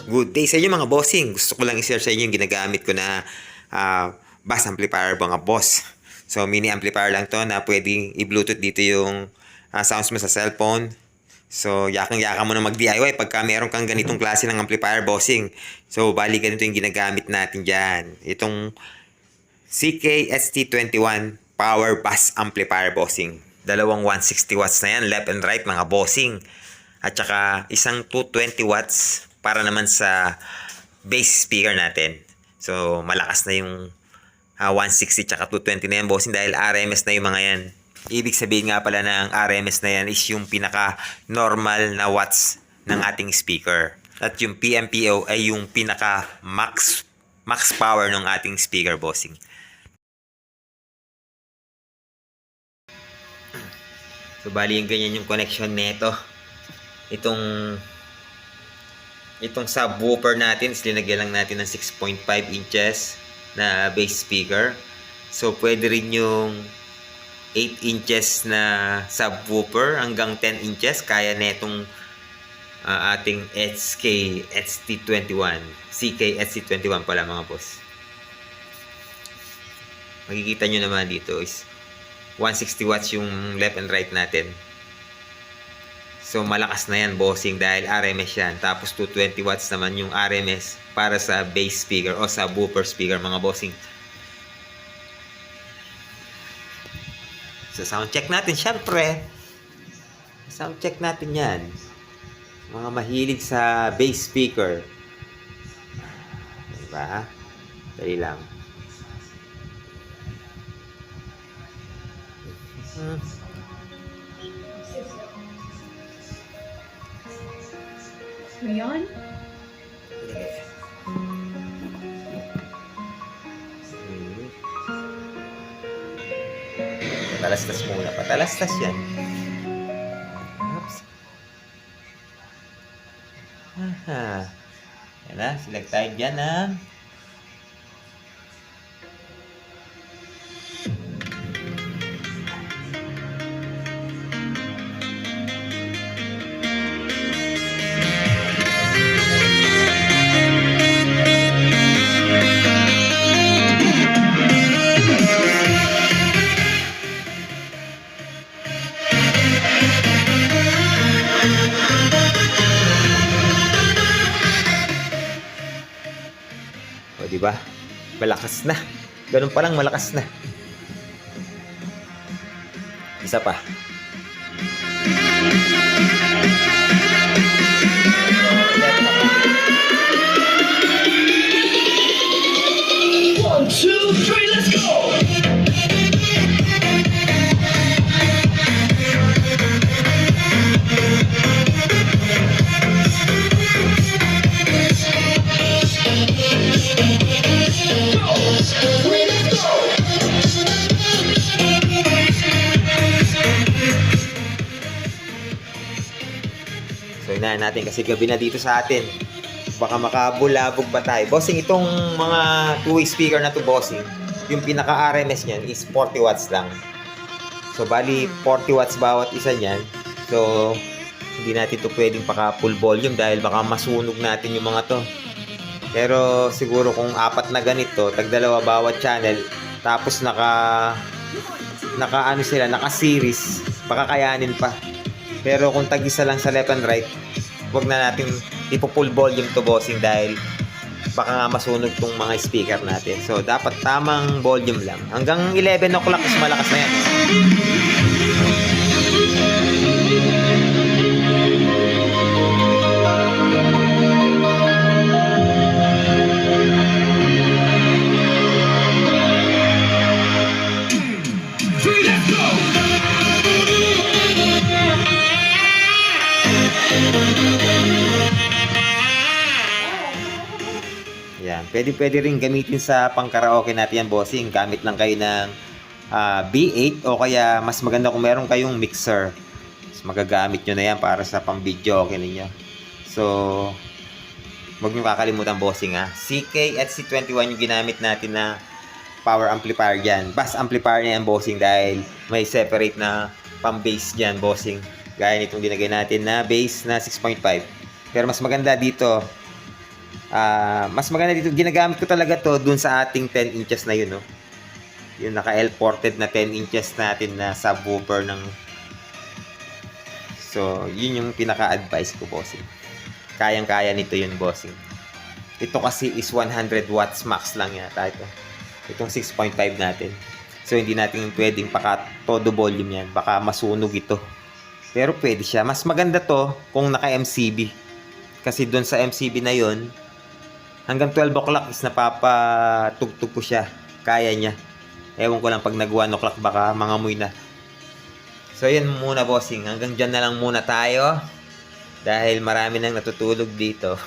Good day sa inyo mga bossing. Gusto ko lang i-share sa inyo yung ginagamit ko na bass amplifier mga boss. So mini amplifier lang to na pwedeng i-bluetooth dito yung sounds mo sa cellphone. So yakang-yaka mo na mag-DIY pagka meron kang ganitong klase ng amplifier bossing. So bali ganito yung ginagamit natin dyan. Itong CK-ST21 Power Bass Amplifier bossing. Dalawang 160 watts na yan, left and right mga bossing. At saka isang 220 watts para naman sa bass speaker natin. So malakas na yung 160 tsaka 220 na yan bossing dahil RMS na yung mga yan. Ibig sabihin nga pala ng RMS na yan is yung pinaka normal na watts ng ating speaker. At yung PMPO ay yung pinaka max power ng ating speaker bossing. So bali yung ganyan yung connection nito. Itong subwoofer natin is linagyan lang natin ng 6.5 inches na bass speaker. So pwede rin yung 8 inches na subwoofer hanggang 10 inches. Kaya netong ating SK-ST21. CK-ST21 pala mga boss. Makikita nyo naman dito is 160 watts yung left and right natin. So malakas na yan bossing dahil RMS yan. Tapos 220 watts naman yung RMS para sa bass speaker o sa woofer speaker mga bossing. So sound check natin syempre. Sound check natin yan. Mga mahilig sa bass speaker. Diba? Dali lang. Ngayon? Patalastas muna. Patalastas yan. Oops. Aha. Yan na. Select tayo dyan na. O, diba? Malakas na. Ganun pa lang, malakas na. Isa pa. One, two, three, let's go! So, inahin natin kasi gabi na dito sa atin. Baka makabulabog pa tayo. Bossing, itong mga two-way speaker na to bossing, yung pinaka-RMS niyan is 40 watts lang. So, bali 40 watts bawat isa niyan. So, hindi natin to pwedeng paka-full volume dahil baka masunog natin yung mga to. Pero siguro kung apat na ganito, tagdalawa bawat channel, tapos naka series, baka kayanin pa. Pero kung tag-isa lang sa left and right, wag na natin ipo-full volume to bossing dahil baka nga masunog tong mga speaker natin. So dapat tamang volume lang. Hanggang 11 o'clock is malakas na yan. Yan. Pwede rin gamitin sa pang-karaoke natin yan, bossing. Gamit lang kayo ng B8 o kaya mas maganda kung meron kayong mixer. Mas magagamit nyo na yan para sa pang-video okay ninyo. So, huwag nyo kakalimutan, bossing ha. CK-ST21 yung ginamit natin na power amplifier dyan. Bass amplifier na yan, bossing, dahil may separate na pang-bass dyan, bossing. Gaya nitong dinagay natin na bass na 6.5. Pero mas maganda dito, Mas maganda dito, ginagamit ko talaga to dun sa ating 10 inches na yun, no? Yung naka L-ported na 10 inches natin na subwoofer ng... So, yun yung pinaka-advice ko, bossing. Kayang-kaya nito yun, bossing. Ito kasi is 100 watts max lang yata ito. Itong 6.5 natin. So, hindi natin pwedeng todo volume yan. Baka masunog ito. Pero pwede siya. Mas maganda to kung naka-MCB. Kasi doon sa MCB na yon hanggang 12 o'clock is napapatugtog ko siya. Kaya niya. Ewan ko lang pag nag 1 o'clock baka mangamoy na. So, yan muna, bossing. Hanggang dyan na lang muna tayo. Dahil marami nang natutulog dito.